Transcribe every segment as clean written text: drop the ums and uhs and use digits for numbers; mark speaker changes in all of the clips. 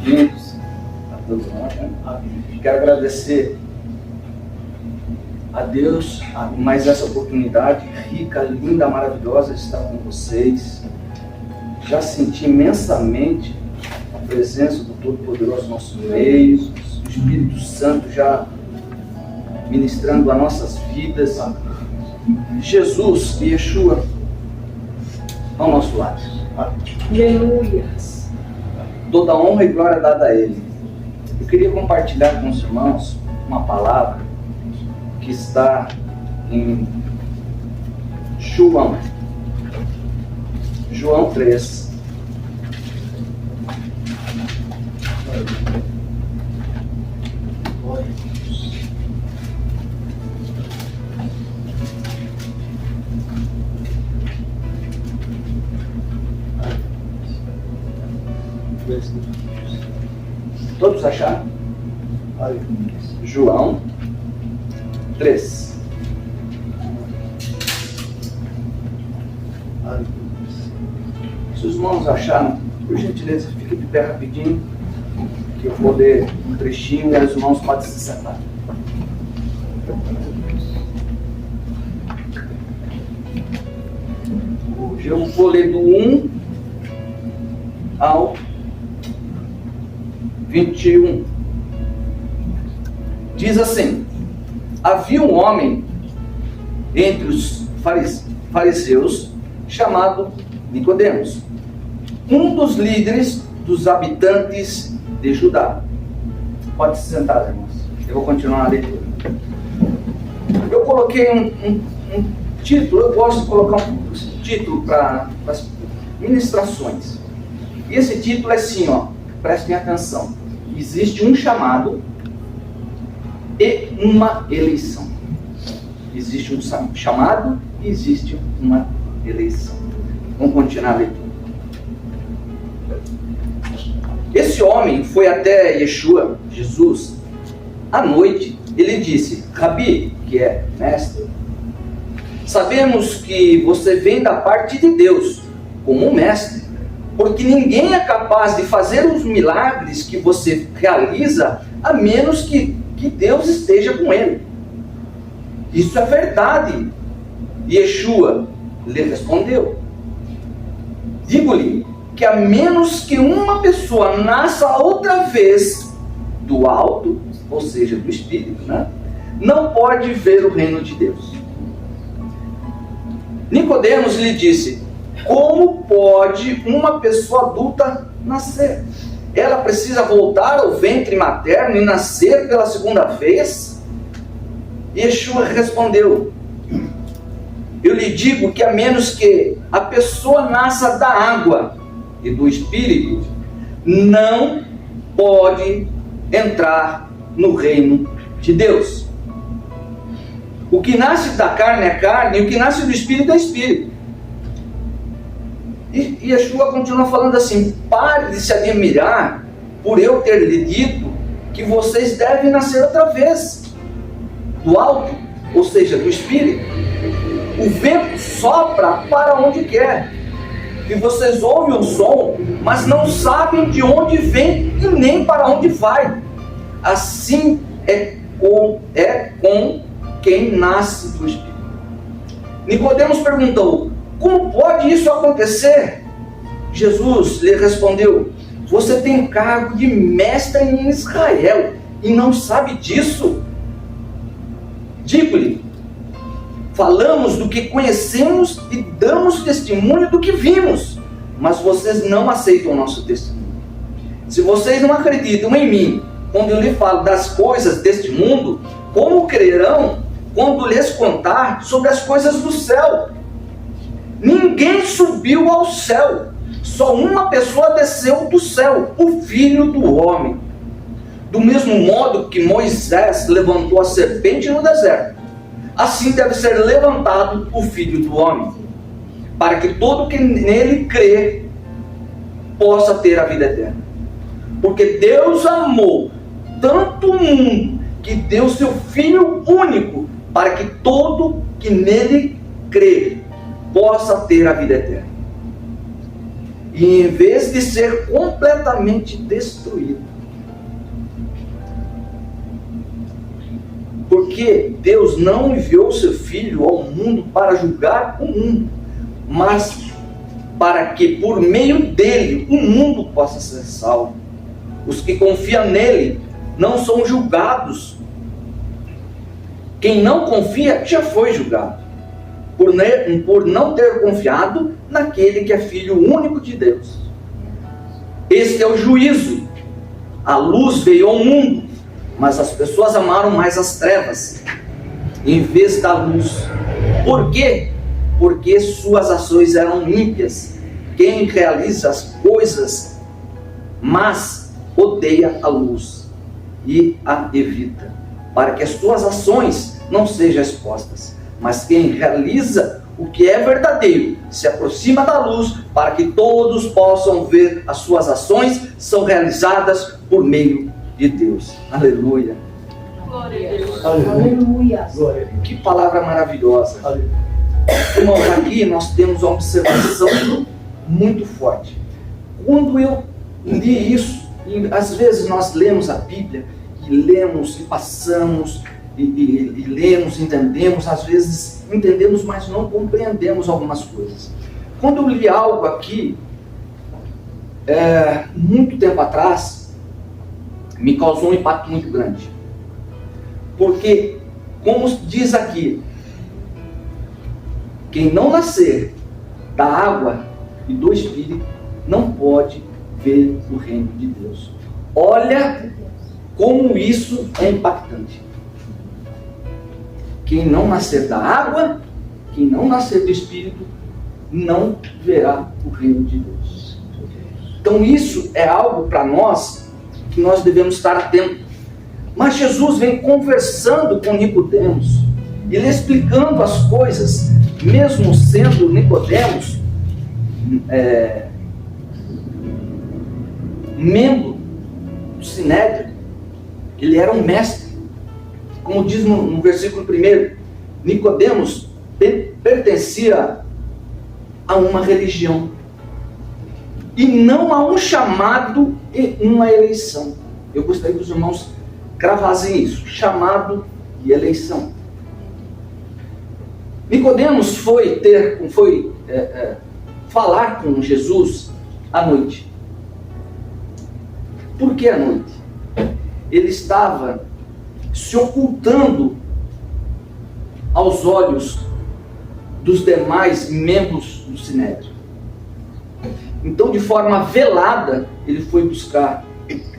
Speaker 1: bem-vindos a todos nós. Quero agradecer a Deus mais essa oportunidade rica, linda, maravilhosa de estar com vocês. Já senti imensamente a presença do Todo-Poderoso no nosso meio, do Espírito Santo já ministrando as nossas vidas. Jesus e Yeshua ao nosso lado.
Speaker 2: Aleluia.
Speaker 1: Toda honra e glória dada a Ele. Eu queria compartilhar com os irmãos uma palavra que está em João 3. Todos acharam? João 3. Se os irmãos acharam, por gentileza, fique de pé rapidinho, que eu vou ler um trechinho e os irmãos podem se sentar. Eu vou ler do 1 ao 21. Diz assim: havia um homem entre os fariseus chamado Nicodemos, um dos líderes dos habitantes de Judá. Pode se sentar, irmãos. Eu vou continuar a leitura. Eu coloquei um título. Eu gosto de colocar um título para as ministrações. E esse título é assim, ó. Prestem atenção. Existe um chamado e uma eleição. Existe um chamado e existe uma eleição. Vamos continuar a leitura. Esse homem foi até Yeshua, Jesus, à noite. Ele disse: Rabi, que é mestre, sabemos que você vem da parte de Deus como mestre, porque ninguém é capaz de fazer os milagres que você realiza a menos que Deus esteja com ele. Isso é verdade. Yeshua lhe respondeu: digo-lhe que a menos que uma pessoa nasça outra vez do alto, ou seja, do Espírito, não pode ver o reino de Deus. Nicodemos lhe disse: como pode uma pessoa adulta nascer? Ela precisa voltar ao ventre materno e nascer pela segunda vez? Yeshua respondeu: eu lhe digo que a menos que a pessoa nasça da água e do Espírito, não pode entrar no reino de Deus. O que nasce da carne é carne, e o que nasce do Espírito é Espírito. E Yeshua continua falando assim: pare de se admirar por eu ter lhe dito que vocês devem nascer outra vez do alto, ou seja, do Espírito. O vento sopra para onde quer, e vocês ouvem o som, mas não sabem de onde vem e nem para onde vai. Assim é com quem nasce do Espírito. Nicodemos perguntou: como pode isso acontecer? Jesus lhe respondeu: você tem cargo de mestre em Israel e não sabe disso? Digo-lhe, falamos do que conhecemos e damos testemunho do que vimos, mas vocês não aceitam o nosso testemunho. Se vocês não acreditam em mim quando eu lhe falo das coisas deste mundo, como crerão quando lhes contar sobre as coisas do céu? Ninguém subiu ao céu, só uma pessoa desceu do céu, o Filho do Homem. Do mesmo modo que Moisés levantou a serpente no deserto, assim deve ser levantado o Filho do Homem, para que todo que nele crê possa ter a vida eterna. Porque Deus amou tanto o mundo que deu seu Filho único, para que todo que nele crê possa ter a vida eterna. E em vez de ser completamente destruído. Porque Deus não enviou seu Filho ao mundo para julgar o mundo, mas para que por meio dele o mundo possa ser salvo. Os que confiam nele não são julgados. Quem não confia já foi julgado, por não ter confiado naquele que é Filho único de Deus. Este é o juízo. A luz veio ao mundo, mas as pessoas amaram mais as trevas em vez da luz. Por quê? Porque suas ações eram ímpias. Quem realiza as coisas, mas odeia a luz e a evita, para que as suas ações não sejam expostas. Mas quem realiza o que é verdadeiro se aproxima da luz, para que todos possam ver as suas ações são realizadas por meio de Deus. Aleluia.
Speaker 2: Glória a Deus.
Speaker 3: Aleluia.
Speaker 4: Glória.
Speaker 1: Que palavra maravilhosa.
Speaker 4: Aleluia.
Speaker 1: Irmãos, aqui nós temos uma observação muito forte. Quando eu li isso, e às vezes nós lemos a Bíblia, e lemos e passamos, e lemos, entendemos, às vezes entendemos, mas não compreendemos algumas coisas. Quando eu li algo aqui, muito tempo atrás, me causou um impacto muito grande. Porque, como diz aqui, quem não nascer da água e do Espírito não pode ver o reino de Deus. Olha como isso é impactante. Quem não nascer da água, quem não nascer do Espírito, não verá o reino de Deus. Então isso é algo para nós que nós devemos estar atentos. Mas Jesus vem conversando com Nicodemos, ele explicando as coisas, mesmo sendo Nicodemos membro do Sinédrio, ele era um mestre. Como diz no versículo 1, Nicodemos pertencia a uma religião e não a um chamado e uma eleição. Eu gostaria que os irmãos cravassem isso: chamado e eleição. Nicodemos foi falar com Jesus à noite. Por que à noite? Ele estava se ocultando aos olhos dos demais membros do Sinédrio. Então, de forma velada, ele foi buscar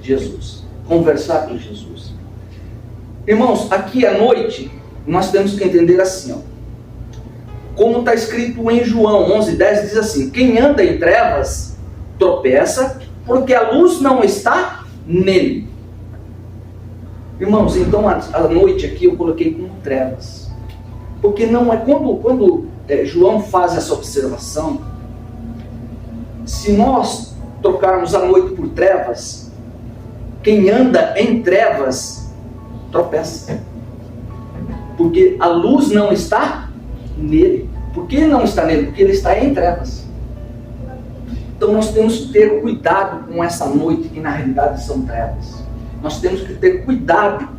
Speaker 1: Jesus, conversar com Jesus. Irmãos, aqui à noite, nós temos que entender assim, ó. Como está escrito em João 11:10, diz assim: quem anda em trevas tropeça, porque a luz não está nele. Irmãos, então à noite aqui eu coloquei como trevas, porque não é quando João faz essa observação, se nós trocarmos a noite por trevas, quem anda em trevas tropeça, porque a luz não está nele. Por que ele não está nele? Porque ele está em trevas. Então nós temos que ter cuidado com essa noite, que na realidade são trevas. Nós temos que ter cuidado,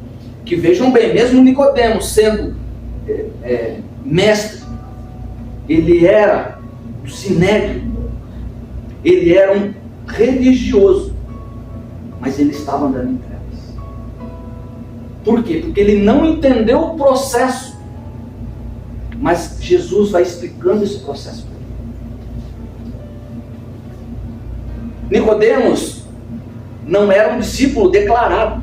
Speaker 1: que vejam bem, mesmo Nicodemos sendo mestre, ele era do Sinédrio, ele era um religioso, mas ele estava andando em trevas. Por quê? Porque ele não entendeu o processo, mas Jesus vai explicando esse processo para ele. Nicodemos não era um discípulo declarado,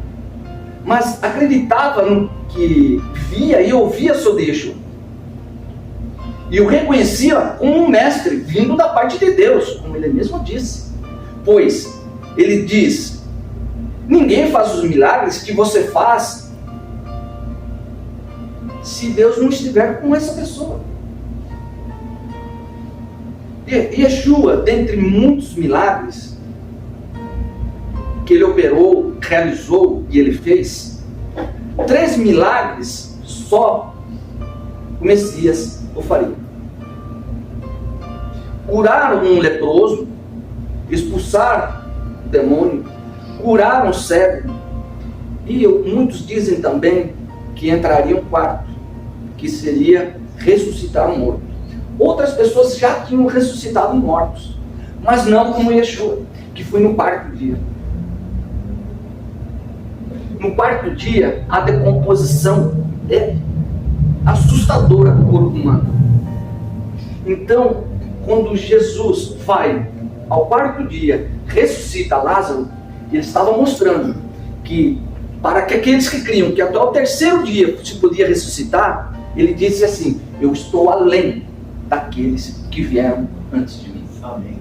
Speaker 1: mas acreditava no que via e ouvia sobre Yeshua, e o reconhecia como um mestre vindo da parte de Deus, como ele mesmo disse. Pois ele diz: ninguém faz os milagres que você faz se Deus não estiver com essa pessoa. Yeshua, dentre muitos milagres que ele operou, realizou e ele fez, 3 milagres só o Messias o faria. Curar um leproso expulsar o demônio, curar um cego. E muitos dizem também que entraria um quarto, que seria ressuscitar um morto. Outras pessoas já tinham ressuscitado mortos, mas não como Yeshua, que foi no quarto dia. No quarto dia, a decomposição é assustadora do corpo humano. Então, quando Jesus vai ao quarto dia, ressuscita Lázaro, ele estava mostrando que, para que aqueles que criam que até o terceiro dia se podia ressuscitar, ele disse assim: eu estou além daqueles que vieram antes de mim.
Speaker 3: Amém.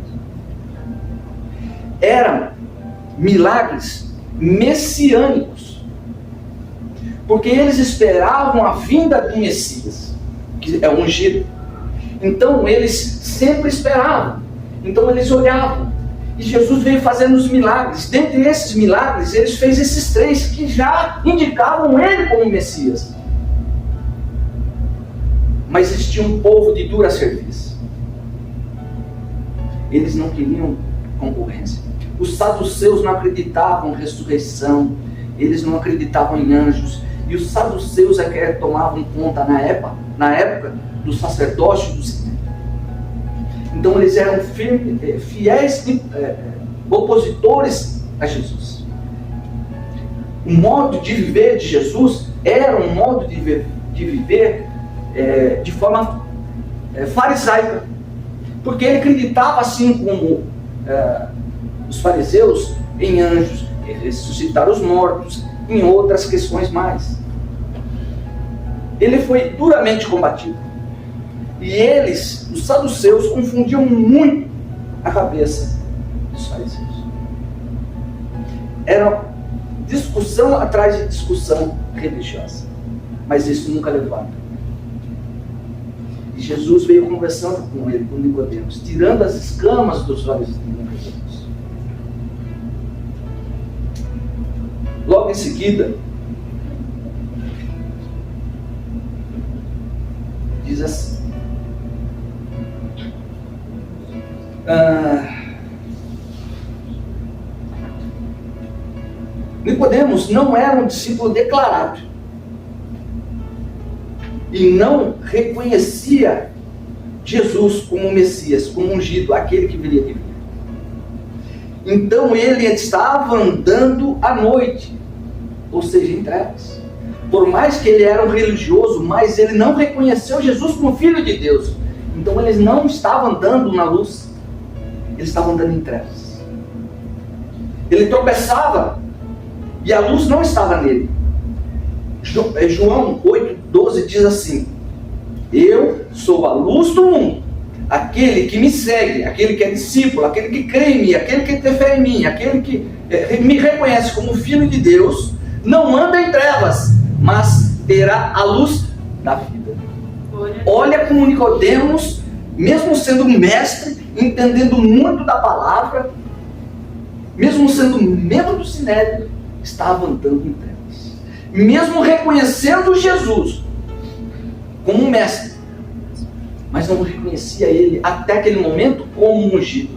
Speaker 1: Eram milagres messiânicos, porque eles esperavam a vinda do Messias, que é ungido. Então eles sempre esperavam. Então eles olhavam. E Jesus veio fazendo os milagres. Dentre esses milagres, ele fez esses 3 que já indicavam ele como Messias. Mas existia um povo de dura serviço. Eles não queriam concorrência. Os saduceus não acreditavam em ressurreição. Eles não acreditavam em anjos. E os saduceus é que tomavam conta na época do sacerdócio do Sinédrio. Então eles eram fiéis opositores a Jesus. O modo de viver de Jesus era um modo de viver de forma farisaica, porque ele acreditava, assim como os fariseus, em anjos, em ressuscitar os mortos, em outras questões mais. Ele foi duramente combatido. E eles, os saduceus, confundiam muito a cabeça dos fariseus. Era discussão atrás de discussão religiosa. Mas isso nunca levava. E Jesus veio conversando com ele, com Nicodemos, tirando as escamas dos olhos de Nicodemos. Logo em seguida, diz assim: Nicodemos não era um discípulo declarado e não reconhecia Jesus como Messias, como ungido, aquele que viria de vir. Então ele estava andando à noite, ou seja, em trevas. Por mais que ele era um religioso, mas ele não reconheceu Jesus como Filho de Deus. Então ele não estava andando na luz, ele estava andando em trevas. Ele tropeçava e a luz não estava nele. João 8,12 diz assim: eu sou a luz do mundo. Aquele que me segue, aquele que é discípulo, aquele que crê em mim, aquele que tem fé em mim, aquele que me reconhece como Filho de Deus, não anda em trevas, mas terá a luz da vida. Olha como Nicodemos, mesmo sendo mestre, entendendo muito da palavra, mesmo sendo membro do Sinédrio, estava andando em trevas. Mesmo reconhecendo Jesus como mestre, mas não reconhecia ele até aquele momento como ungido.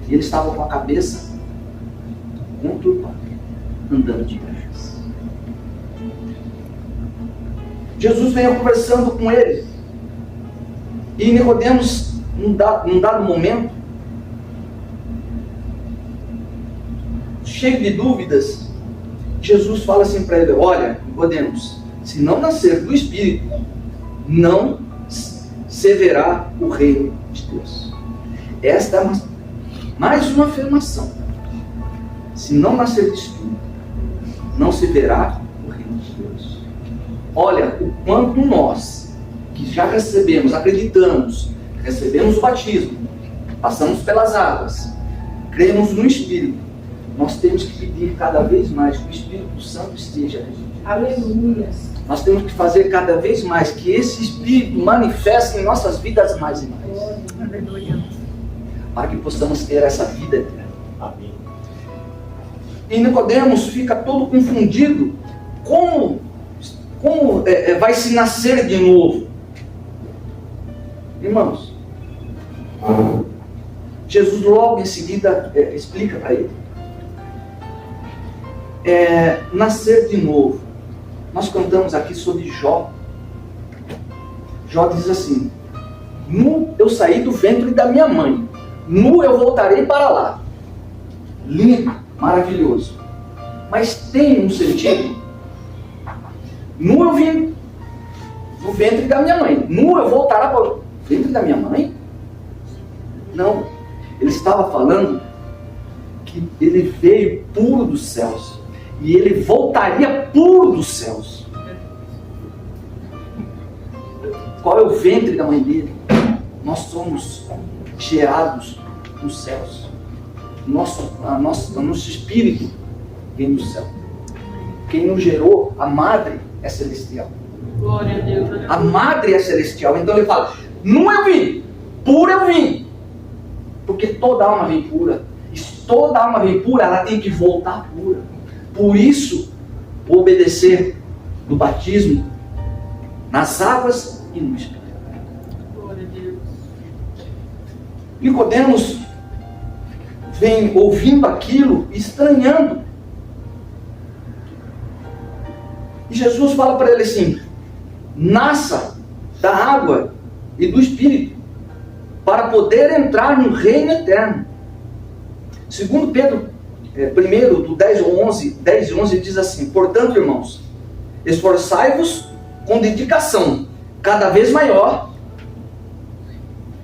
Speaker 1: Ele estava com a cabeça conturbada, andando de trevas. Jesus veio conversando com ele. E Nicodemos, num dado momento, cheio de dúvidas, Jesus fala assim para ele: olha, Nicodemos, se não nascer do Espírito, não se verá o reino de Deus. Esta é mais uma afirmação. Se não nascer do Espírito, não se verá o reino de Deus. Olha o quanto nós, que já recebemos, acreditamos, recebemos o batismo, passamos pelas águas, cremos no Espírito, nós temos que pedir cada vez mais que o Espírito Santo esteja na gente.
Speaker 2: Aleluia.
Speaker 1: Nós temos que fazer cada vez mais que esse Espírito manifeste em nossas vidas mais e mais.
Speaker 2: Aleluia.
Speaker 1: Para que possamos ter essa vida eterna.
Speaker 3: Amém.
Speaker 1: E Nicodemos fica todo confundido. Como vai se nascer de novo? Irmãos, Jesus logo em seguida explica para ele. Nascer de novo. Nós cantamos aqui sobre Jó. Jó diz assim: nu eu saí do ventre da minha mãe, nu eu voltarei para lá. Lindo, maravilhoso. Mas tem um sentido. Nu eu vim do ventre da minha mãe, nu eu voltará para o ventre da minha mãe? Não. Ele estava falando que ele veio puro dos céus e ele voltaria puro dos céus. Qual é o ventre da mãe dele? Nós somos gerados nos céus. Nosso espírito vem do céu. Quem nos gerou, a madre, é celestial.
Speaker 2: Glória a Deus.
Speaker 1: A madre é celestial. Então ele fala: não eu vim, puro eu vim. Porque toda alma vem pura. E se toda alma vem pura, ela tem que voltar pura. Por isso, o obedecer do batismo nas águas e no Espírito.
Speaker 2: Glória a Deus.
Speaker 1: Nicodemos vem ouvindo aquilo, estranhando. E Jesus fala para ele assim: nasça da água e do Espírito, para poder entrar no reino eterno. Segundo Pedro, primeiro, do 10 e 11, diz assim: portanto, irmãos, esforçai-vos com dedicação, cada vez maior,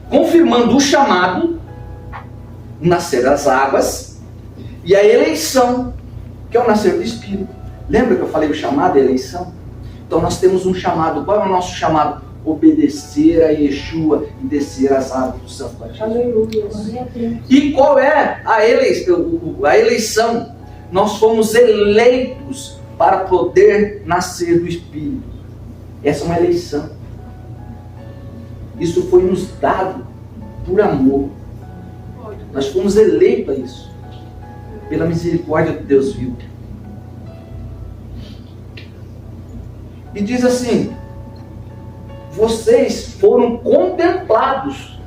Speaker 1: confirmando o chamado, o nascer das águas, e a eleição, que é o nascer do Espírito. Lembra que eu falei o chamado e a eleição? Então nós temos um chamado. Qual é o nosso chamado? Obedecer a Yeshua e descer as águas do santuário.
Speaker 3: Aleluia.
Speaker 1: E qual é a eleição? Nós fomos eleitos para poder nascer do Espírito. Essa é uma eleição. Isso foi nos dado por amor. Nós fomos eleitos a isso, pela misericórdia de Deus vivo. E diz assim: vocês foram contemplados.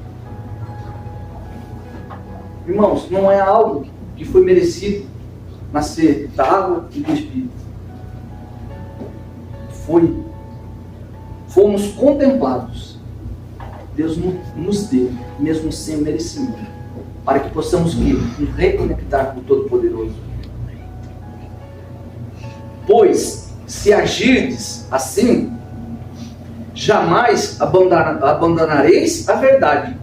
Speaker 1: Irmãos, não é algo que foi merecido nascer da água e do Espírito. Fomos contemplados. Deus nos deu, mesmo sem merecimento, para que possamos nos reconectar com o Todo-Poderoso. Pois, se agirdes assim, jamais abandonareis a verdade,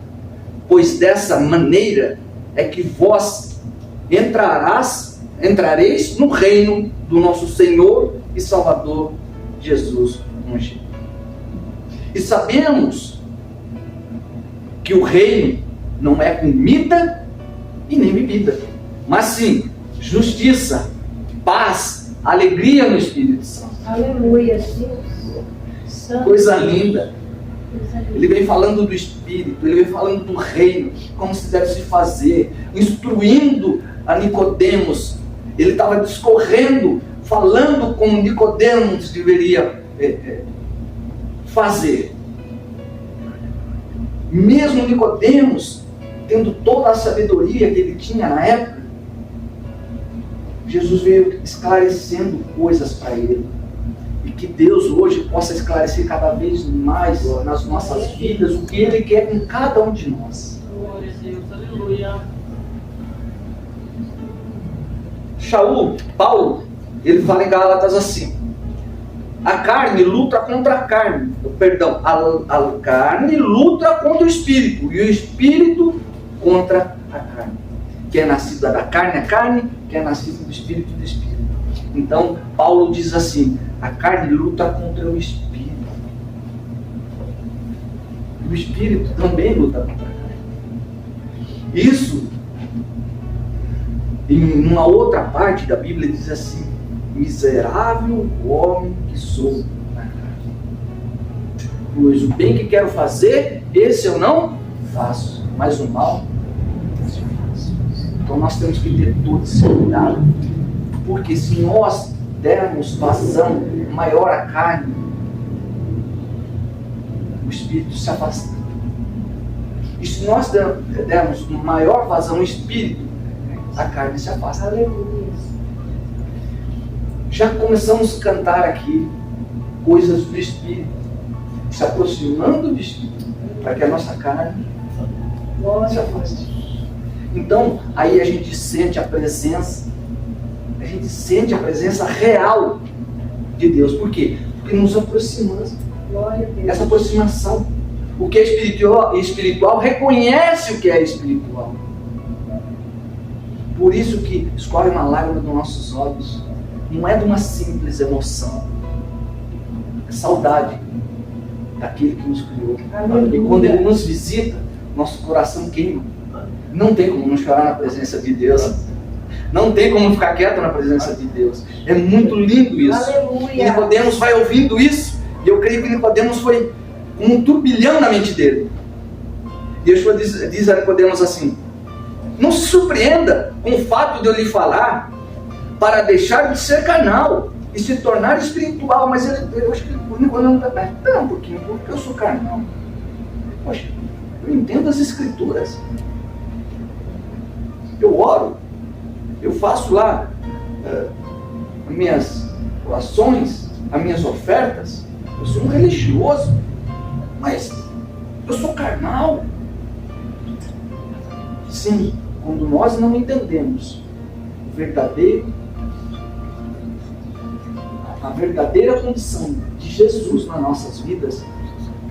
Speaker 1: pois dessa maneira é que vós entrareis no reino do nosso Senhor e Salvador Jesus ungido. E sabemos que o reino não é comida e nem bebida, mas sim justiça, paz, alegria no Espírito Santo.
Speaker 3: Aleluia, Deus.
Speaker 1: Coisa linda. Ele vem falando do Espírito, ele vem falando do reino, como se deve se fazer, instruindo a Nicodemos. Ele estava discorrendo, falando como Nicodemos deveria fazer. Mesmo Nicodemos, tendo toda a sabedoria que ele tinha na época, Jesus veio esclarecendo coisas para ele. E que Deus hoje possa esclarecer cada vez mais nas nossas vidas o que Ele quer com cada um de nós.
Speaker 2: Glória a Deus, aleluia.
Speaker 1: Paulo, ele fala em Gálatas assim: a carne luta contra a carne, a carne luta contra o Espírito, e o Espírito contra a carne. Que é nascido da carne, a carne, que é nascido do Espírito, do Espírito. Então, Paulo diz assim: a carne luta contra o Espírito. E o Espírito também luta contra a carne. Isso, em uma outra parte da Bíblia, diz assim: miserável homem que sou na carne. Pois o bem que quero fazer, esse eu não faço, mas o mal esse eu faço. Então nós temos que ter todo esse cuidado, porque se nós dermos vazão maior à carne, o Espírito se afasta. E se nós dermos maior vazão ao Espírito, a carne se afasta.
Speaker 3: Aleluia.
Speaker 1: Já começamos a cantar aqui coisas do Espírito, se aproximando do Espírito, para que a nossa carne
Speaker 3: Glória
Speaker 1: se
Speaker 3: a Deus.
Speaker 1: afaste. Então, aí a gente sente a presença real de Deus. Por quê? Porque nos aproximamos.
Speaker 3: Glória a Deus.
Speaker 1: Essa aproximação. O que é espiritual reconhece o que é espiritual. Por isso que escorre uma lágrima dos nossos olhos. Não é de uma simples emoção. É saudade daquele que nos criou.
Speaker 3: Aleluia.
Speaker 1: E quando Ele nos visita, nosso coração queima. Não tem como não chorar na presença de Deus. Não tem como ficar quieto na presença de Deus. É muito lindo isso.
Speaker 3: Aleluia.
Speaker 1: E Nicodemos vai ouvindo isso. E eu creio que Nicodemos foi um turbilhão na mente dele. E Yeshua diz a Nicodemos assim: não se surpreenda com o fato de eu lhe falar para deixar de ser carnal e se tornar espiritual. Mas eu acho que o Nicodemos está perguntando um pouquinho, porque eu sou carnal. Poxa, eu entendo as escrituras. Eu oro. Eu faço lá as minhas orações, as minhas ofertas. Eu sou um religioso, mas eu sou carnal. Sim, quando nós não entendemos a verdadeira condição de Jesus nas nossas vidas,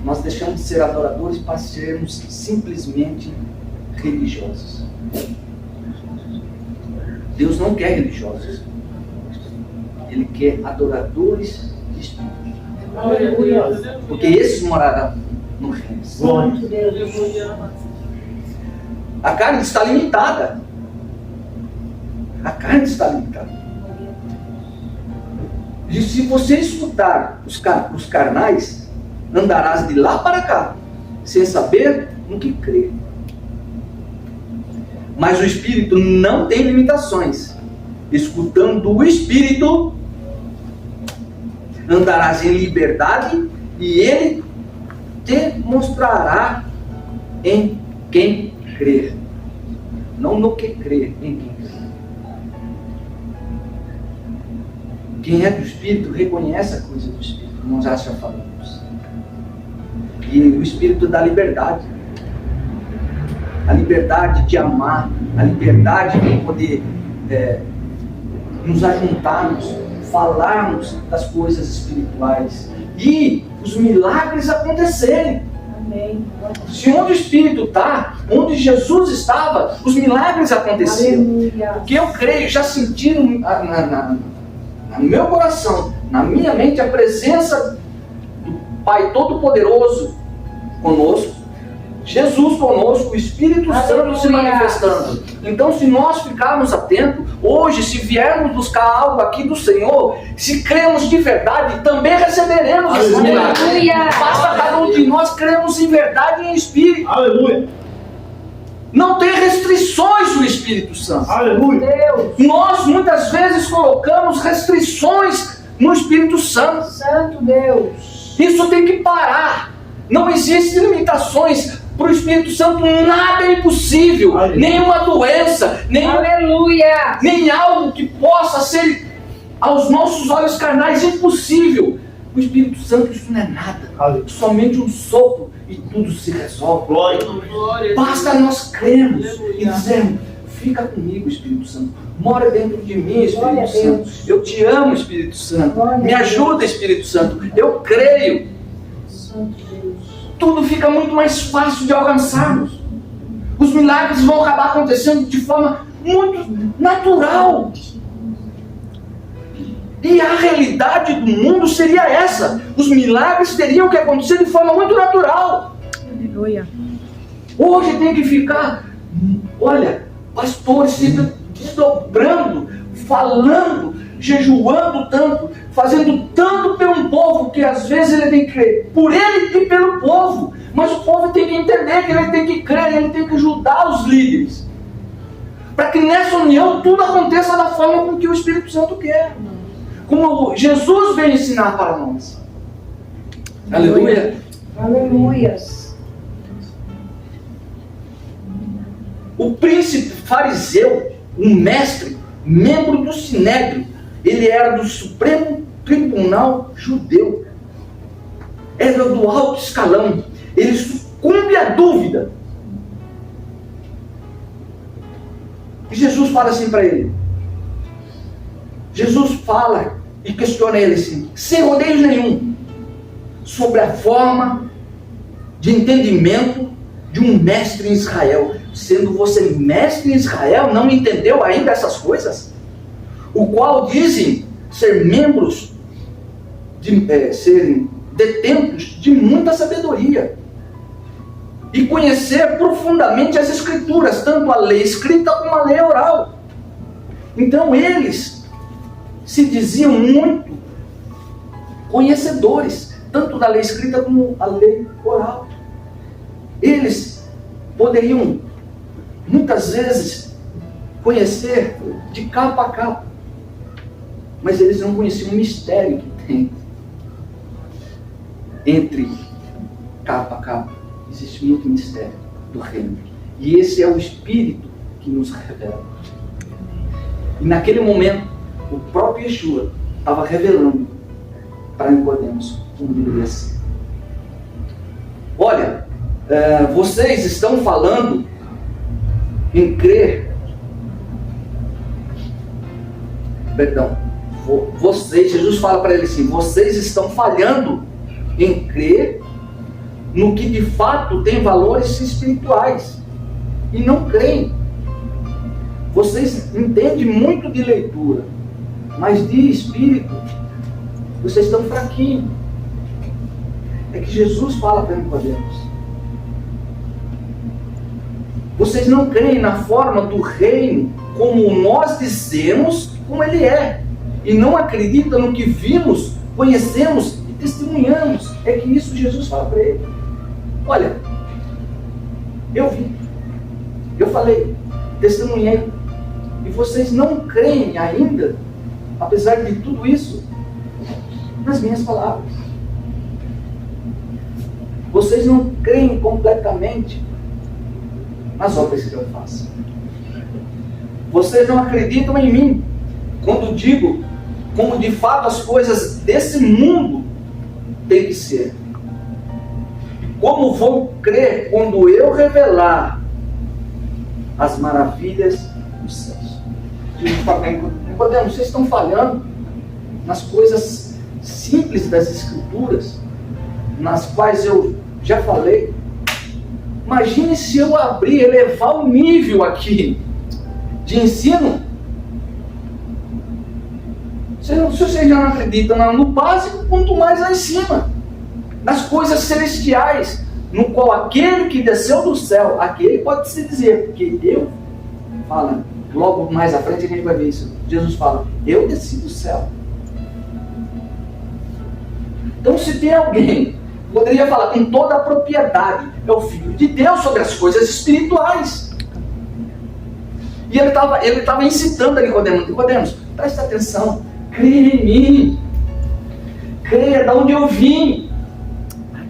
Speaker 1: nós deixamos de ser adoradores para sermos simplesmente religiosos. Deus não quer religiosos. Ele quer adoradores de espírito.
Speaker 2: Aleluia.
Speaker 1: Porque esses morarão no reino.
Speaker 3: Santo Deus.
Speaker 2: Aleluia.
Speaker 1: A carne está limitada. A carne está limitada. E se você escutar os carnais, andarás de lá para cá, sem saber no que crer. Mas o Espírito não tem limitações. Escutando o Espírito, andarás em liberdade e Ele te mostrará em quem crer. Não no que crer, em quem crer. Quem é do Espírito reconhece a coisa do Espírito, nós já falamos. E o Espírito dá liberdade. A liberdade de amar, a liberdade de poder nos ajuntarmos, falarmos das coisas espirituais e os milagres acontecerem.
Speaker 3: Amém.
Speaker 1: Se onde o Espírito está, onde Jesus estava, os milagres aconteceram.
Speaker 3: Aleluia.
Speaker 1: Porque eu creio, já senti no meu coração, na minha mente, a presença do Pai Todo-Poderoso conosco, Jesus conosco, o Espírito Santo se manifestando. Então, se nós ficarmos atentos, hoje, se viermos buscar algo aqui do Senhor, se cremos de verdade, também receberemos esses milagres.
Speaker 3: Aleluia.
Speaker 1: Basta cada um de nós cremos em verdade e em Espírito.
Speaker 4: Aleluia.
Speaker 1: Não tem restrições do Espírito Santo.
Speaker 4: Aleluia.
Speaker 3: Deus.
Speaker 1: Nós muitas vezes colocamos restrições no Espírito Santo.
Speaker 3: Santo Deus.
Speaker 1: Isso tem que parar. Não existem limitações. Para o Espírito Santo nada é impossível.
Speaker 4: Aleluia.
Speaker 1: Nenhuma doença,
Speaker 3: Aleluia.
Speaker 1: nem algo que possa ser aos nossos olhos carnais impossível. O Espírito Santo, isso não é nada.
Speaker 4: Aleluia.
Speaker 1: Somente um sopro e tudo se resolve.
Speaker 4: Glória.
Speaker 2: Glória a
Speaker 1: Basta
Speaker 2: Deus.
Speaker 1: nós crermos e
Speaker 2: Aleluia.
Speaker 1: dizermos: fica comigo, Espírito Santo. Mora dentro de mim,
Speaker 3: Glória a
Speaker 1: Espírito
Speaker 3: Deus.
Speaker 1: Santo. Eu te amo, Espírito Santo.
Speaker 3: Glória
Speaker 1: Me
Speaker 3: a Deus.
Speaker 1: ajuda, Espírito Santo. Eu creio.
Speaker 3: Santo Deus.
Speaker 1: Tudo fica muito mais fácil de alcançarmos. Os milagres vão acabar acontecendo de forma muito natural. E a realidade do mundo seria essa. Os milagres teriam que acontecer de forma muito natural.
Speaker 3: Aleluia.
Speaker 1: Hoje tem que ficar, olha, pastores se desdobrando, falando, jejuando tanto, fazendo tanto pelo povo, que às vezes ele tem que crer por ele e pelo povo. Mas o povo tem que entender que ele tem que crer, ele tem que ajudar os líderes. Para que nessa união tudo aconteça da forma com que o Espírito Santo quer. Como Jesus vem ensinar para nós. Aleluia.
Speaker 3: Aleluia.
Speaker 1: o príncipe fariseu, um mestre, membro do Sinédrio, ele era do Supremo Tribunal Judeu, era do alto escalão, ele sucumbe à dúvida. E Jesus fala assim para ele. Jesus fala e questiona ele assim, sem rodeios nenhum, sobre a forma de entendimento de um mestre em Israel. Sendo você mestre em Israel, não entendeu ainda essas coisas? O qual dizem ser membros, serem detentos de muita sabedoria. E conhecer profundamente as Escrituras, tanto a lei escrita como a lei oral. Então eles se diziam muito conhecedores, tanto da lei escrita como a lei oral. Eles poderiam, muitas vezes, conhecer de capa a capa, mas eles não conheciam o mistério que tem entre capa a capa. Existe muito mistério do reino. E esse é o Espírito que nos revela. E naquele momento, o próprio Yeshua estava revelando para Nicodemos como deveria ser. Olha, vocês estão falando em crer. Perdão. Jesus fala para ele assim, vocês estão falhando em crer no que de fato tem valores espirituais e não creem. Vocês entendem muito de leitura, mas de espírito vocês estão fraquinhos. É que Jesus fala para Nicodemos, vocês não creem na forma do reino como nós dizemos como ele é, e não acreditam no que vimos, conhecemos e testemunhamos. É que isso Jesus fala para ele. Olha, eu vi, eu falei, testemunhei, e vocês não creem ainda, apesar de tudo isso, nas minhas palavras. Vocês não creem completamente nas obras que eu faço. Vocês não acreditam em mim, quando digo como de fato as coisas desse mundo têm que ser. Como vou crer quando eu revelar as maravilhas dos céus? Jesus fala, Nicodemos, vocês estão falhando nas coisas simples das Escrituras, nas quais eu já falei. Imagine se eu abrir, elevar o nível aqui de ensino. Se vocês já não acreditam no básico, quanto mais lá em cima, nas coisas celestiais, no qual aquele que desceu do céu, aquele pode se dizer, porque eu, fala, logo mais à frente a gente vai ver isso, Jesus fala, eu desci do céu. Então se tem alguém, poderia falar com toda a propriedade, é o Filho de Deus sobre as coisas espirituais. E ele estava incitando a Nicodemos, presta atenção, creia em mim, creia de onde eu vim.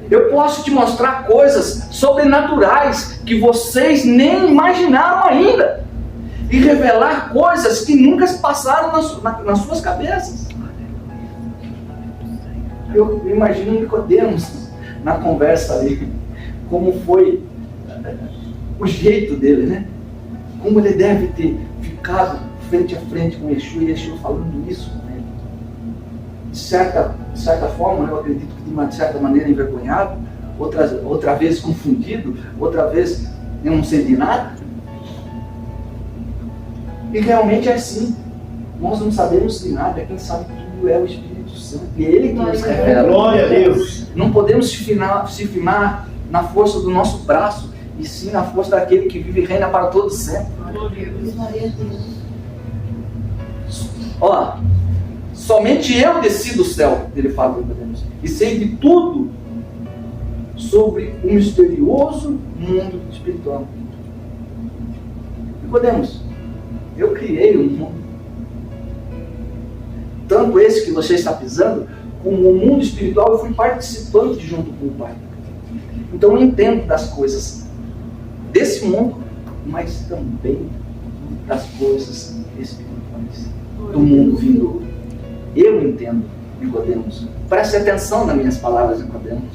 Speaker 1: Eu posso te mostrar coisas sobrenaturais que vocês nem imaginaram ainda. E revelar coisas que nunca passaram nas suas cabeças. Eu imagino Nicodemos na conversa ali, como foi o jeito dele, né? Como ele deve ter ficado frente a frente com Yeshua, e Yeshua falando isso com ele. De certa forma, eu acredito que de uma certa maneira envergonhado, outra vez confundido, outra vez eu não sei de nada. E realmente é assim. Nós não sabemos de nada, quem sabe tudo é o Espírito Santo. E é Ele que nos revela.
Speaker 2: Glória a Deus.
Speaker 1: Não podemos se firmar na força do nosso braço, e sim na força daquele que vive e reina para todo sempre. Ó, somente eu desci do céu, ele fala, e sei de tudo sobre o misterioso mundo espiritual. Nicodemos, eu criei um mundo, tanto esse que você está pisando, como o mundo espiritual, eu fui participante junto com o Pai. Então eu entendo das coisas desse mundo mas também das coisas espirituais, do mundo vindouro. Eu entendo, Nicodemos. Preste atenção nas minhas palavras, Nicodemos.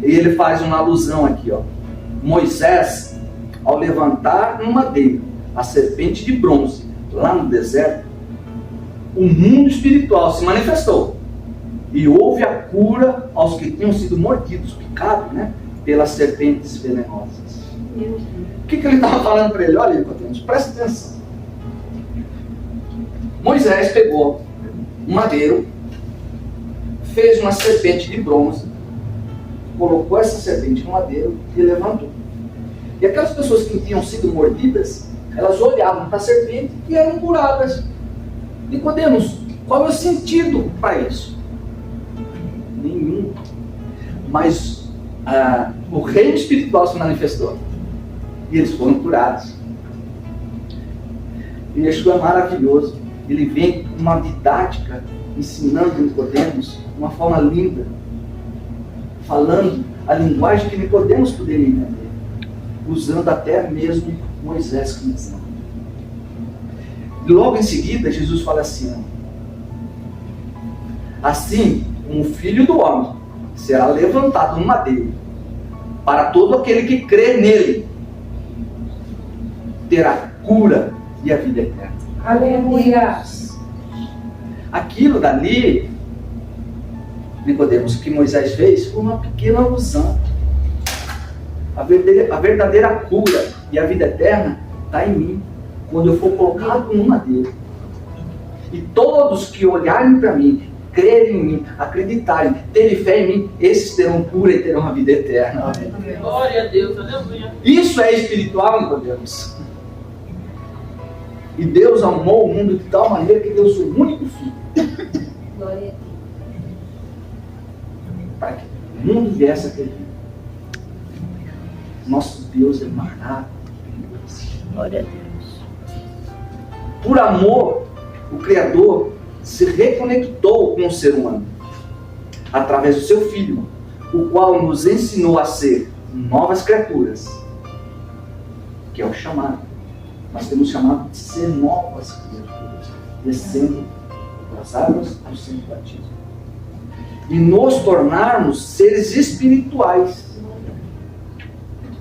Speaker 1: E ele faz uma alusão aqui, ó. Moisés, ao levantar no madeiro a serpente de bronze, lá no deserto, o mundo espiritual se manifestou. E houve a cura aos que tinham sido mordidos, picados, né, pelas serpentes venenosas. O que ele estava falando para ele? Olha, Nicodemos, presta atenção. Moisés pegou um madeiro, fez uma serpente de bronze, colocou essa serpente no madeiro e levantou. E aquelas pessoas que tinham sido mordidas, elas olhavam para a serpente e eram curadas. Nicodemos, qual é o sentido para isso? Nenhum. Mas o reino espiritual se manifestou e eles foram curados. E Yeshua é maravilhoso. Ele vem com uma didática, ensinando Nicodemos de uma forma linda, falando a linguagem que Nicodemos poderia entender, usando até mesmo Moisés como exemplo. Logo em seguida, Jesus fala assim: assim como o Filho do Homem será levantado no madeiro, para todo aquele que crê nele, terá cura e a vida eterna.
Speaker 3: Aleluia.
Speaker 1: Aquilo dali, Nicodemos, que Moisés fez, foi uma pequena alusão. A verdadeira cura e a vida eterna está em mim, quando eu for colocado no madeiro. E todos que olharem para mim, crerem em mim, acreditarem, terem fé em mim, esses terão cura e terão a vida eterna.
Speaker 2: Glória a Deus, aleluia.
Speaker 1: Isso é espiritual, Nicodemos. E Deus amou o mundo de tal maneira que deu o seu único filho,
Speaker 3: Glória a Deus.
Speaker 1: para que o mundo viesse a ter vida. Nosso Deus é maravilhoso.
Speaker 4: Glória a Deus.
Speaker 1: Por amor, o Criador se reconectou com o ser humano através do seu Filho, o qual nos ensinou a ser novas criaturas, que é o chamado. Nós temos chamado de ser novas criaturas, descendo das águas do santo batismo, e nos tornarmos seres espirituais.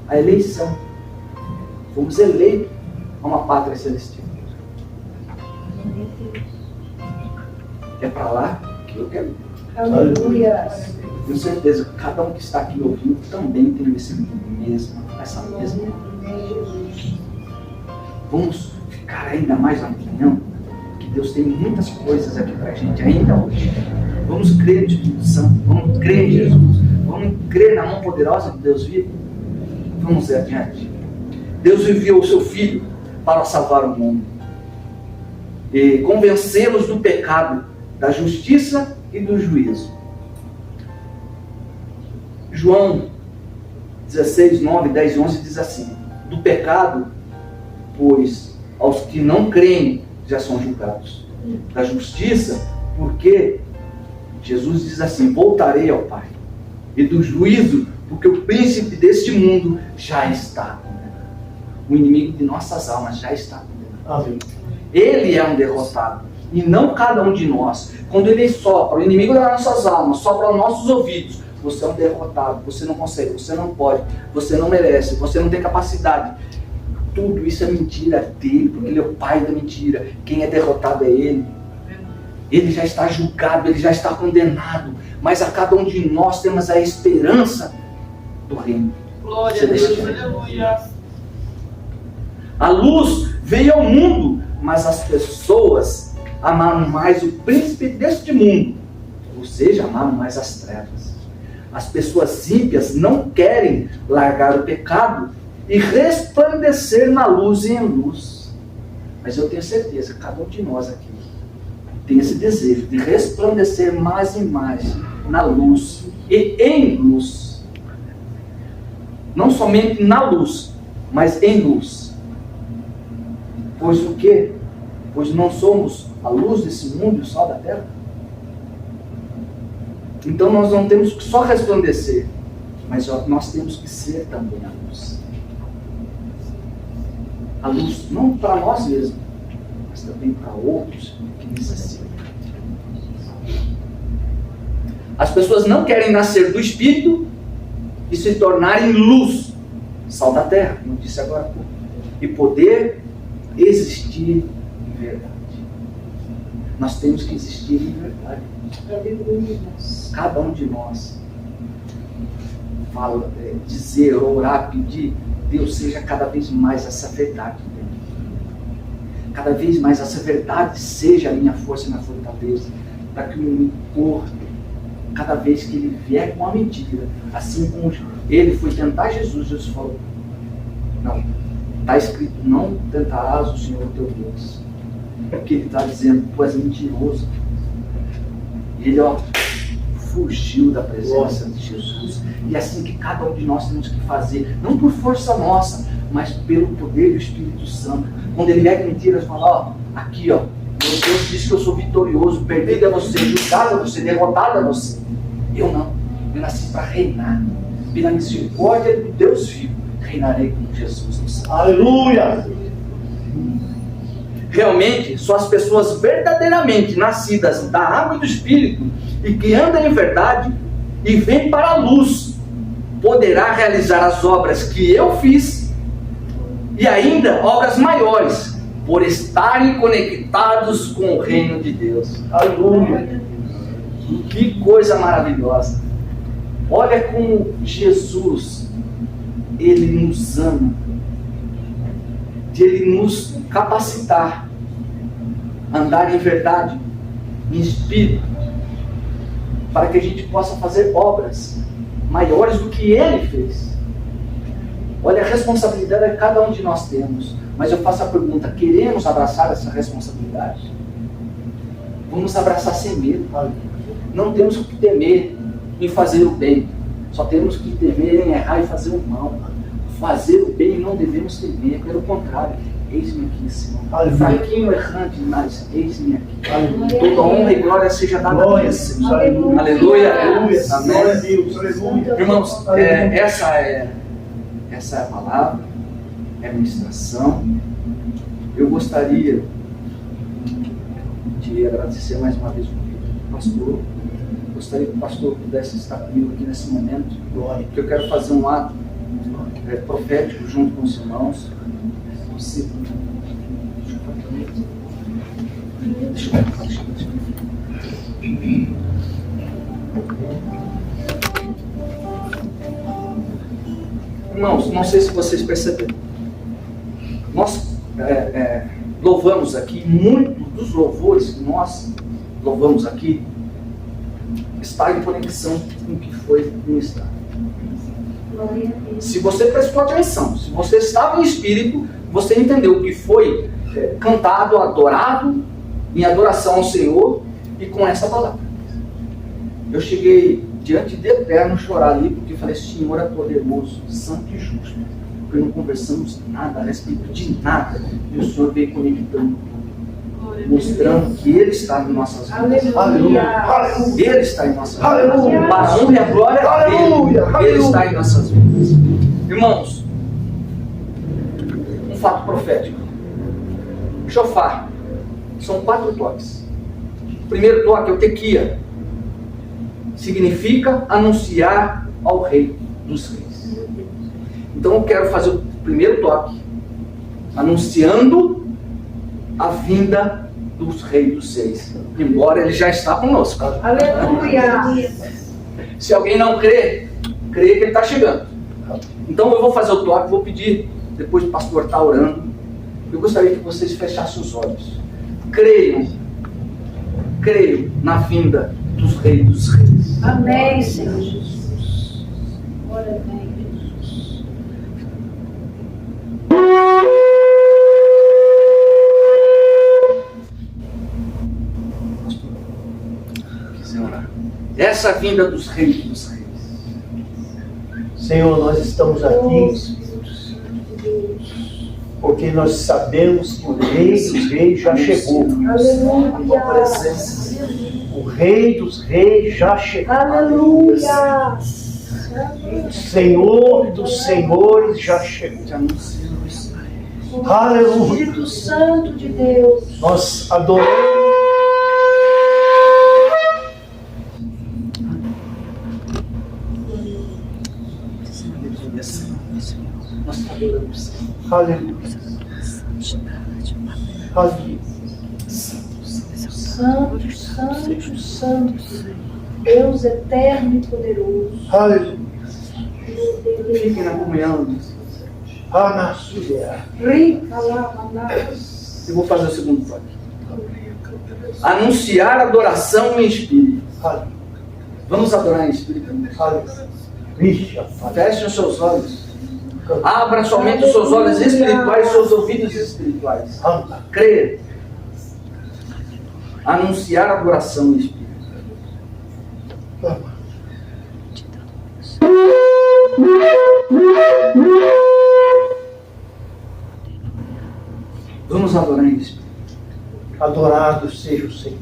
Speaker 1: A eleição. Fomos eleitos a uma pátria celestial. É para lá que eu quero ir.
Speaker 3: Aleluia.
Speaker 1: Tenho certeza que cada um que está aqui ouvindo também tem essa mesma. Vamos ficar ainda mais na opinião que Deus tem muitas coisas aqui para a gente ainda hoje. Vamos crer no Espírito Santo, vamos crer em Jesus, vamos crer na mão poderosa de Deus vivo. Vamos ir adiante. Deus enviou o seu Filho para salvar o mundo e convencê-los do pecado, da justiça e do juízo. João 16, 9, 10 e 11 diz assim: do pecado, pois aos que não creem já são julgados. Da justiça, porque Jesus diz assim: voltarei ao Pai. E do juízo, porque o príncipe deste mundo já está condenado. O inimigo de nossas almas já está condenado.
Speaker 2: Amém.
Speaker 1: Ele é um derrotado, e não cada um de nós. Quando ele sopra, o inimigo das nossas almas, sopra aos nossos ouvidos: você é um derrotado, você não consegue, você não pode, você não merece, você não tem capacidade. Tudo isso é mentira dele, porque ele é o pai da mentira. Quem é derrotado é ele. Ele já está julgado, ele já está condenado. Mas a cada um de nós temos a esperança do reino.
Speaker 2: Glória a Deus, aleluia.
Speaker 1: A luz veio ao mundo, mas as pessoas amaram mais o príncipe deste mundo, ou seja, amaram mais as trevas. As pessoas ímpias não querem largar o pecado e resplandecer na luz e em luz. Mas eu tenho certeza, cada um de nós aqui tem esse desejo de resplandecer mais e mais na luz e em luz. Não somente na luz, mas em luz. Pois o quê? Pois não somos a luz desse mundo e o sol da terra. Então nós não temos que só resplandecer, mas nós temos que ser também a luz. a luz não para nós mesmos, mas também para outros que necessitam. As pessoas não querem nascer do Espírito e se tornarem luz, sal da terra, como eu disse agora há pouco, e poder existir em verdade. Nós temos que existir em verdade. Cada um de nós fala, dizer, orar, pedir, Deus, seja cada vez mais essa verdade. Cada vez mais essa verdade seja a minha força e minha fortaleza, para que o inimigo corra, cada vez que ele vier com a mentira, assim como ele foi tentar Jesus, Jesus falou, não, está escrito, não tentarás o Senhor teu Deus, porque ele está dizendo, tu és mentiroso. E ele, fugiu da presença de Jesus. E é assim que cada um de nós temos que fazer, não por força nossa, mas pelo poder do Espírito Santo. Quando ele nega mentiras, fala, aqui, meu Deus disse que eu sou vitorioso, perdido é você, julgado é você, derrotado é você. Eu não, eu nasci para reinar. Pela misericórdia do Deus vivo, reinarei com Jesus no céu.
Speaker 5: Aleluia!
Speaker 1: Realmente, só as pessoas verdadeiramente nascidas da água e do Espírito e que andam em verdade e vêm para a luz, poderá realizar as obras que eu fiz e ainda obras maiores, por estarem conectados com o reino de Deus. Aleluia! Que coisa maravilhosa! Olha como Jesus, Ele nos ama, de Ele nos capacitar a andar em verdade, em espírito, para que a gente possa fazer obras maiores do que Ele fez. Olha a responsabilidade que cada um de nós temos. Mas eu faço a pergunta, queremos abraçar essa responsabilidade? Vamos abraçar sem medo. Não temos que temer em fazer o bem, só temos que temer em errar e fazer o mal. Fazer o bem não devemos temer, pelo contrário, eis-me aqui, Senhor. Fraquinho, errante, mas eis-me aqui. Toda honra e glória seja dada a Deus, Senhor. Aleluia. Irmãos, essa é a palavra, é a ministração. Eu gostaria de agradecer mais uma vez o pastor. Gostaria que o pastor pudesse estar comigo aqui nesse momento, porque eu quero fazer um ato profético junto com os irmãos. Você... Irmãos, não sei se vocês perceberam, nós louvamos aqui, muito dos louvores que nós louvamos aqui está em conexão com o que foi ministrado. Se você prestou atenção, se você estava em espírito, você entendeu o que foi cantado, adorado, em adoração ao Senhor, e com essa palavra. Eu cheguei diante de Eterno chorar ali, porque falei, Senhor é poderoso, santo e justo, porque não conversamos nada a respeito de nada, e o Senhor veio conectando tudo, mostrando que Ele está em nossas vidas. Aleluia. Ele está em nossas vidas. Para a honra e a glória dele, Ele está em nossas vidas. Irmãos, um fato profético. Shofar. São 4 toques. O primeiro toque é o tequia. Significa anunciar ao Rei dos Reis. Então eu quero fazer o primeiro toque, anunciando a vinda dos Reis dos Reis, embora Ele já está conosco.
Speaker 3: Aleluia!
Speaker 1: Se alguém não crê, crê que Ele está chegando. Então eu vou fazer o toque, vou pedir, depois o pastor está orando, eu gostaria que vocês fechassem os olhos. Creiam na vinda dos Reis dos Reis.
Speaker 3: Amém, Senhor Jesus. Ora bem, Jesus.
Speaker 1: Essa vinda dos Reis dos Reis.
Speaker 5: Senhor, nós estamos aqui porque nós sabemos que o Rei dos Reis já chegou.
Speaker 3: Aleluia!
Speaker 5: O Rei dos Reis já chegou.
Speaker 3: Aleluia!
Speaker 5: O Senhor dos Senhores já chegou. Aleluia.
Speaker 3: Espírito Santo de Deus.
Speaker 5: Nós adoramos.
Speaker 1: Nós te adoramos.
Speaker 5: Aleluia. Aleluia.
Speaker 3: Santo, Santo, Santo. Deus eterno e poderoso.
Speaker 5: Aleluia.
Speaker 1: Fiquem na comunhão.
Speaker 5: Anassuia.
Speaker 3: Rica lá, mandados.
Speaker 1: Eu vou fazer o segundo toque. Anunciar adoração em espírito.
Speaker 5: Aleluia.
Speaker 1: Vamos adorar em espírito.
Speaker 5: Aleluia. Vixe,
Speaker 1: Feche os seus olhos. Abra somente os seus olhos espirituais, seus ouvidos espirituais.
Speaker 5: anda.
Speaker 1: Creia. Anunciar adoração em espírito. Vamos adorar em espírito.
Speaker 5: Adorado seja o Senhor.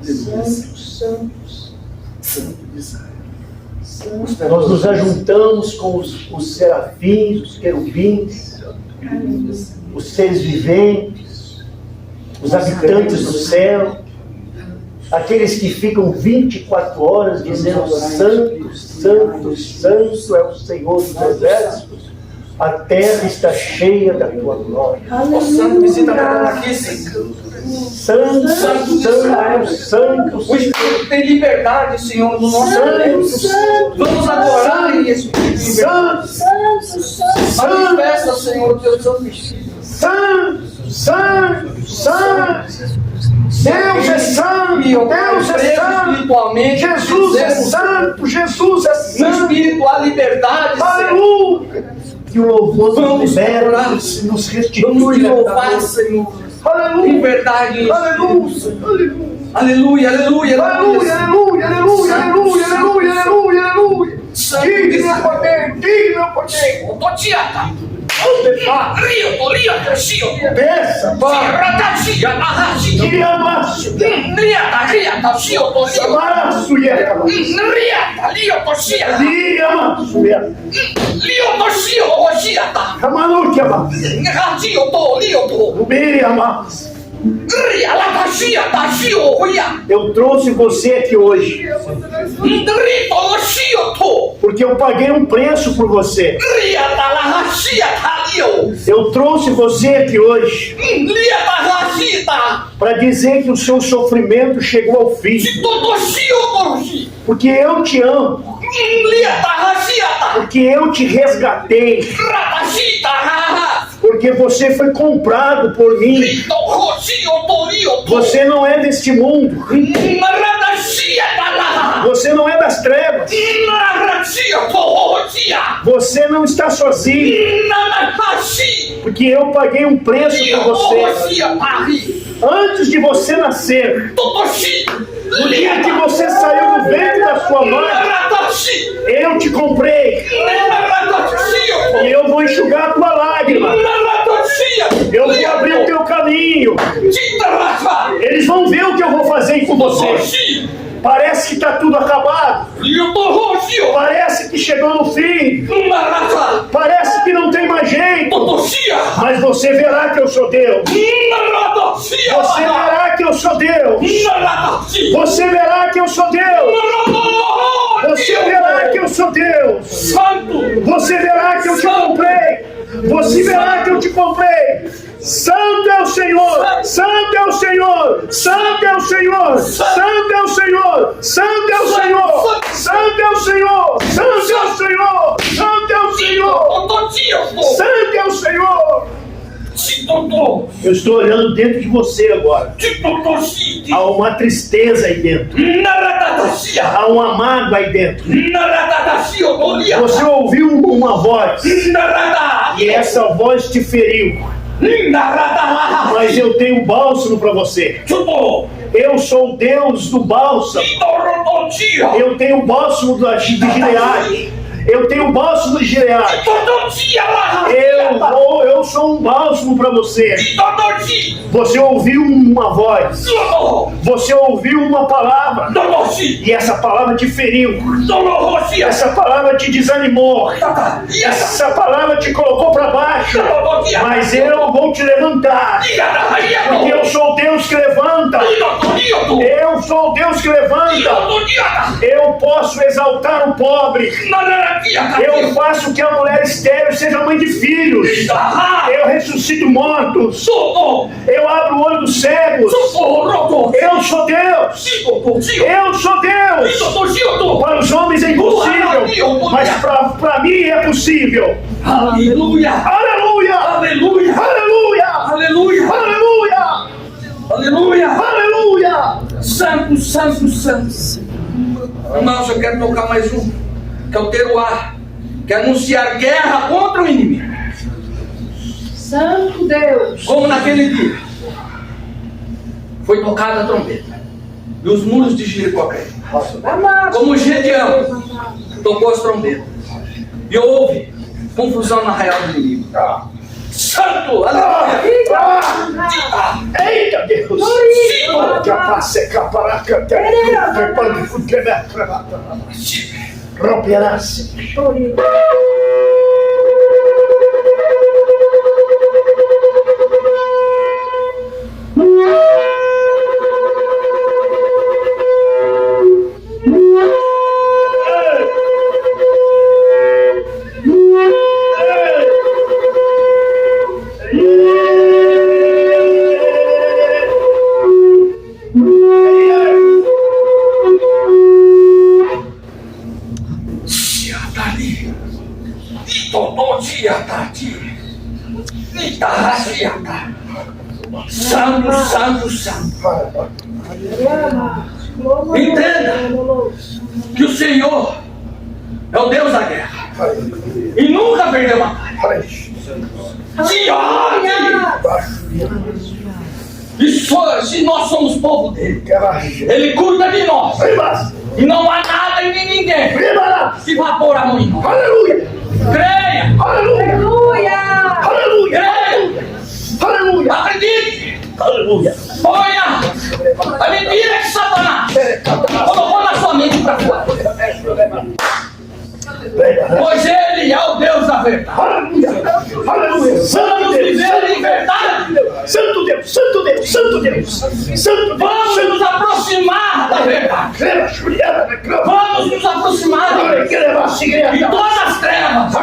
Speaker 3: Santo, Santo,
Speaker 1: Santo de Israel.
Speaker 3: Santo.
Speaker 5: Nós nos ajuntamos com os serafins, os querubins, os seres viventes, os habitantes do céu, aqueles que ficam 24 horas dizendo: Santo, Santo, Santo é o Senhor dos exércitos, a terra está cheia da tua glória.
Speaker 1: Ó Santo, visita cada um aqui, Senhor.
Speaker 5: Santo, Santo, Santo,
Speaker 1: O Espírito tem liberdade, Senhor, no nosso meio. Vamos adorar em espírito.
Speaker 5: Santo,
Speaker 3: Santo, Santo.
Speaker 1: Manifesta, Senhor, o teu Santo Espírito.
Speaker 5: Santo, Santo, Santo. Deus é santo, Deus é santo.
Speaker 1: Espiritualmente,
Speaker 5: Jesus é
Speaker 1: dizemos,
Speaker 5: santo, Jesus é
Speaker 1: no
Speaker 5: santo.
Speaker 1: Espírito há liberdade, Senhor.
Speaker 5: Aleluia. Que o louvor nos
Speaker 1: Vamos
Speaker 5: libera,
Speaker 1: adorar.
Speaker 5: nos
Speaker 1: Vamos
Speaker 5: restitui.
Speaker 1: te louvar, Senhor.
Speaker 5: Aleluia.
Speaker 1: Liberdade em
Speaker 5: Aleluia.
Speaker 1: espírito. Aleluia, aleluia,
Speaker 5: Aleluia, aleluia, aleluia, aleluia, aleluia, aleluia, aleluia. Digno é o poder, digno é o poder.
Speaker 2: Ototiata.
Speaker 5: Onde está?
Speaker 2: Rio, Tolia, Shio.
Speaker 5: Peça, Pai.
Speaker 2: Ratachia, Ahashi.
Speaker 5: Que amasso.
Speaker 2: Riata, Shio, Tolia.
Speaker 5: Amasso, Yera.
Speaker 2: Riata, Lio, Toshia.
Speaker 5: Que amasso, Yera.
Speaker 2: Lio, Toshio, Oshiata.
Speaker 5: Amanu, que amasso.
Speaker 2: Ratio, To, Lio, To.
Speaker 5: Ubiri, amasso.
Speaker 2: Ria, Latashia, Tashio, Oya.
Speaker 5: Eu trouxe você aqui hoje,
Speaker 2: Rito, Oshio, To.
Speaker 5: porque eu paguei um preço por você.
Speaker 2: Ria, Talahashia, Talio.
Speaker 5: Eu trouxe você aqui hoje
Speaker 2: Lia, Tahashita.
Speaker 5: para dizer que o seu sofrimento chegou ao fim,
Speaker 2: Toshio, Toshi.
Speaker 5: porque eu te amo,
Speaker 2: Lia, Tahashiata.
Speaker 5: porque eu te resgatei,
Speaker 2: Ratashita, Haha.
Speaker 5: porque você foi comprado por mim.
Speaker 2: Rito, Hoshio, Torio, To.
Speaker 5: Você não é deste mundo,
Speaker 2: Ratashia, Talaha.
Speaker 5: você não é das trevas,
Speaker 2: Ratashia, Tohoshia.
Speaker 5: você não está sozinho,
Speaker 2: Nanahashi.
Speaker 5: porque eu paguei um preço por você.
Speaker 2: Tohoshia, Pahi.
Speaker 5: Antes de você nascer,
Speaker 2: Totoshi.
Speaker 5: no dia que você saiu do ventre da sua mãe,
Speaker 2: Ratashi.
Speaker 5: eu te comprei
Speaker 2: Ratashio.
Speaker 5: e eu vou enxugar a tua lágrima.
Speaker 2: Ratashia.
Speaker 5: Eu vou abrir o teu caminho.
Speaker 2: Chitarasa.
Speaker 5: Eles vão ver o que eu vou fazer com você.
Speaker 2: Toshi.
Speaker 5: Parece que está tudo acabado.
Speaker 2: Yotohoshio.
Speaker 5: Parece que chegou no fim.
Speaker 2: Narasa.
Speaker 5: Parece que não tem mais jeito.
Speaker 2: Totoshia.
Speaker 5: Mas você verá que eu sou Deus.
Speaker 2: Naratoshia.
Speaker 5: Você verá que eu sou Deus.
Speaker 2: Naratoshi.
Speaker 5: Você verá que eu sou Deus. Você verá que eu sou Deus.
Speaker 2: Santo.
Speaker 5: Você verá que eu te comprei. Você verá que eu te comprei. Santo é o Senhor. Santo é o Senhor. Santo é o Senhor. Santo é o Senhor. Santo é o Senhor. Santo é o Senhor. Santo é o Senhor. Santo é o Senhor.
Speaker 2: Totoshio.
Speaker 5: Santo é o Senhor.
Speaker 2: Chitoto.
Speaker 5: Eu estou olhando dentro de você agora.
Speaker 2: Chitotoshi.
Speaker 5: Há uma tristeza aí dentro.
Speaker 2: Naratashia.
Speaker 5: Há uma mágoa aí dentro.
Speaker 2: Naratashio. Tolia.
Speaker 5: Você ouviu uma voz
Speaker 2: Narata.
Speaker 5: e essa voz te feriu.
Speaker 2: Narata.
Speaker 5: Mas eu tenho bálsamo para você.
Speaker 2: Chuto.
Speaker 5: Eu sou o Deus do bálsamo.
Speaker 2: Chitorotoshia.
Speaker 5: Eu tenho o bálsamo de Gileade. Eu tenho o bálsamo de Gileade.
Speaker 2: todo dia lá.
Speaker 5: Eu sou um bálsamo para você.
Speaker 2: Todo dia.
Speaker 5: Você ouviu uma voz. Você ouviu uma palavra. E essa palavra te feriu. Essa palavra te desanimou. Essa palavra te colocou para baixo. Mas eu vou te levantar. Porque eu sou Deus que levanta. Eu sou Deus que levanta. Eu posso exaltar o pobre. Eu faço que a mulher estéril seja mãe de filhos. Eu ressuscito mortos. Eu abro o olho dos cegos. Eu sou Deus. Eu sou Deus. Para os homens é impossível, mas para mim é possível.
Speaker 2: Aleluia.
Speaker 5: Aleluia.
Speaker 2: Aleluia.
Speaker 5: Aleluia.
Speaker 2: Aleluia.
Speaker 5: Aleluia.
Speaker 2: Aleluia.
Speaker 5: Aleluia.
Speaker 2: Santo, santo, santo. Irmãos, eu quero tocar mais um, que é o teruá, que é anunciar guerra contra o inimigo.
Speaker 3: Santo Deus.
Speaker 2: Como naquele dia foi tocada a trombeta e os muros de Jericó caíram. Como Gedeão tocou as trombetas e houve confusão na arraial do inimigo. Santo! Aleluia!
Speaker 5: Eita Deus! Romperás.
Speaker 2: Santo, santo, santo. Entenda que o Senhor é o Deus da guerra e nunca perdeu uma batalha. Que ódio! E se nós somos povo dele, ele cuida de nós. E não há nada e nem ninguém que vá pôr a mão em nós.
Speaker 5: Aleluia!
Speaker 2: Creia!
Speaker 3: Aleluia!
Speaker 5: Aleluia!
Speaker 2: Creia!
Speaker 5: Aleluia!
Speaker 2: Acredite!
Speaker 5: Aleluia!
Speaker 2: Ponha a mentira que Satanás colocou na sua mente para fora. Pois ele é o Deus da verdade.
Speaker 5: Aleluia! Aleluia!
Speaker 2: Vamos viver em verdade.
Speaker 5: Santo Deus! Santo Deus! Santo Deus! Santo Deus!
Speaker 2: Vamos nos aproximar da verdade. Vamos nos aproximar da verdade. E todas as trevas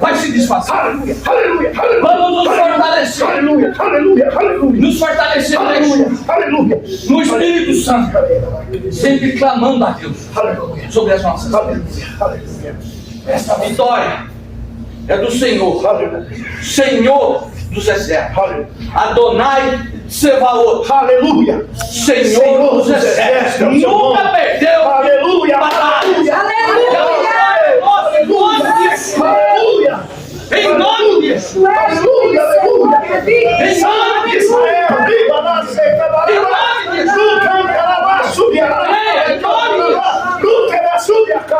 Speaker 2: vai se desfazer.
Speaker 5: Aleluia! Aleluia!
Speaker 2: Vamos nos fortalecer.
Speaker 5: Aleluia! Aleluia! Aleluia!
Speaker 2: Nos fortalecer
Speaker 5: Aleluia!
Speaker 2: no Espírito Santo. Sempre clamando a Deus sobre as nossas vidas. Esta vitória é do Senhor. Senhor dos exércitos. Adonai Sebaot.
Speaker 5: Aleluia!
Speaker 2: Senhor dos exércitos. Nunca perdeu.
Speaker 5: Aleluia!
Speaker 2: Batalha.
Speaker 5: Aleluia!
Speaker 2: Em nome de Jesus.
Speaker 5: Aleluia! Aleluia!
Speaker 2: Em nome de Israel.
Speaker 5: Viva na seca da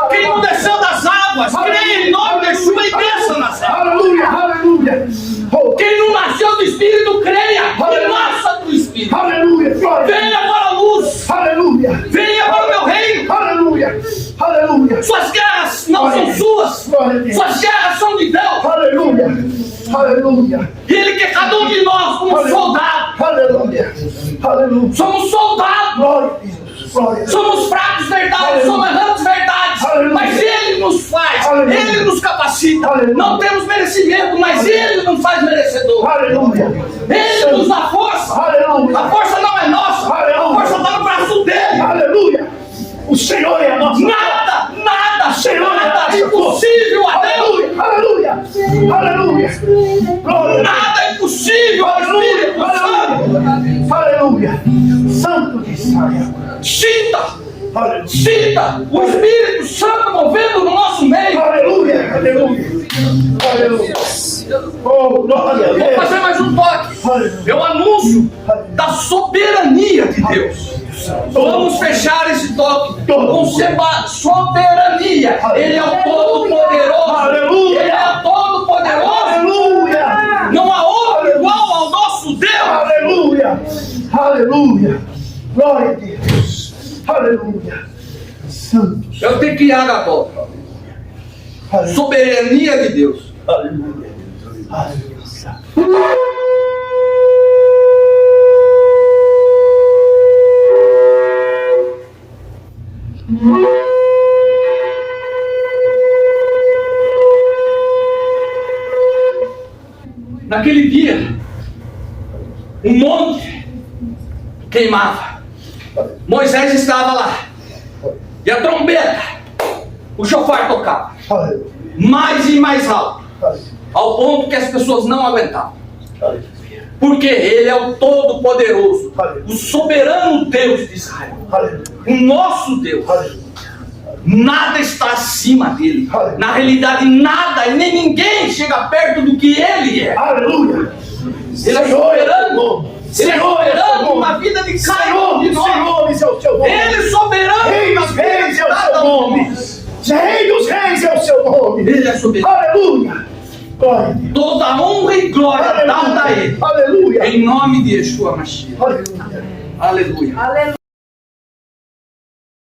Speaker 2: Quem não desceu das águas, creia em nome de Yeshua e desça nas águas.
Speaker 5: Aleluia! Aleluia!
Speaker 2: Quem não nasceu do Espírito, creia e nasça do Espírito.
Speaker 5: Aleluia!
Speaker 2: Venha para a luz.
Speaker 5: Aleluia!
Speaker 2: Venha para o meu reino.
Speaker 5: Aleluia! Aleluia!
Speaker 2: Suas guerras não são suas. Suas guerras são de Deus.
Speaker 5: Aleluia! Aleluia!
Speaker 2: E Ele quer cada um de nós como um soldado.
Speaker 5: Aleluia! Aleluia!
Speaker 2: Somos soldados.
Speaker 5: Glória a Deus! Glória a Deus!
Speaker 2: Somos fracos, verdade. Somos errantes, verdade.
Speaker 5: Aleluia.
Speaker 2: Mas Ele nos faz.
Speaker 5: Aleluia.
Speaker 2: Ele nos capacita.
Speaker 5: Aleluia.
Speaker 2: Não temos merecimento, mas Ele nos faz merecedor.
Speaker 5: Aleluia!
Speaker 2: Ele nos dá força.
Speaker 5: Aleluia!
Speaker 2: A força não é nossa.
Speaker 5: Aleluia.
Speaker 2: A força está no braço dele.
Speaker 5: Aleluia! O Senhor é a nossa
Speaker 2: Nada,
Speaker 5: Senhor,
Speaker 2: nada
Speaker 5: é
Speaker 2: é impossível a Deus.
Speaker 5: Aleluia! Aleluia! Glória!
Speaker 2: Nada é impossível ao Espírito Santo.
Speaker 5: Aleluia! Aleluia! Santo de Israel!
Speaker 2: Sinta
Speaker 5: Aleluia.
Speaker 2: Sinta o Espírito Santo movendo no nosso meio.
Speaker 5: Aleluia. Aleluia. Aleluia. Oh, glória a
Speaker 2: Vou
Speaker 5: Deus.
Speaker 2: fazer mais um toque.
Speaker 5: Aleluia.
Speaker 2: É o anúncio da soberania de Deus. Vamos fechar esse toque com soberania. Ele é o Todo-Poderoso.
Speaker 5: Aleluia.
Speaker 2: Ele é o Todo-Poderoso.
Speaker 5: Aleluia.
Speaker 2: Não há outro igual ao nosso Deus.
Speaker 5: Aleluia. Aleluia. Glória a Deus. Aleluia. Santo.
Speaker 2: Eu tenho que ir agora.
Speaker 5: Aleluia.
Speaker 2: Soberania de Deus.
Speaker 5: Aleluia. Aleluia.
Speaker 2: Naquele dia, o monte queimava. Moisés estava lá. E a trombeta, o chofar tocava.
Speaker 5: Aleluia.
Speaker 2: Mais e mais alto.
Speaker 5: Aleluia.
Speaker 2: Ao ponto que as pessoas não aguentavam.
Speaker 5: Aleluia.
Speaker 2: Porque Ele é o Todo-Poderoso.
Speaker 5: Aleluia.
Speaker 2: O soberano Deus de Israel.
Speaker 5: Aleluia.
Speaker 2: O nosso Deus.
Speaker 5: Aleluia.
Speaker 2: Nada está acima dele.
Speaker 5: Aleluia.
Speaker 2: Na realidade, nada e nem ninguém chega perto do que Ele é.
Speaker 5: Aleluia.
Speaker 2: Ele é soberano. Ele é soberano na vida de cada um de nós.
Speaker 5: Senhor, esse é o seu nome.
Speaker 2: Ele é soberano
Speaker 5: Rei
Speaker 2: na
Speaker 5: dos
Speaker 2: vida
Speaker 5: reis
Speaker 2: de
Speaker 5: é o
Speaker 2: cada
Speaker 5: seu
Speaker 2: um de
Speaker 5: nome.
Speaker 2: nós.
Speaker 5: Rei dos reis é o seu nome.
Speaker 2: Ele é soberano.
Speaker 5: Aleluia. Glória a Deus.
Speaker 2: Toda honra e glória dada a Ele.
Speaker 5: Aleluia.
Speaker 2: Em nome de Yeshua Mashiach.
Speaker 5: Aleluia.
Speaker 2: Aleluia.
Speaker 3: Aleluia.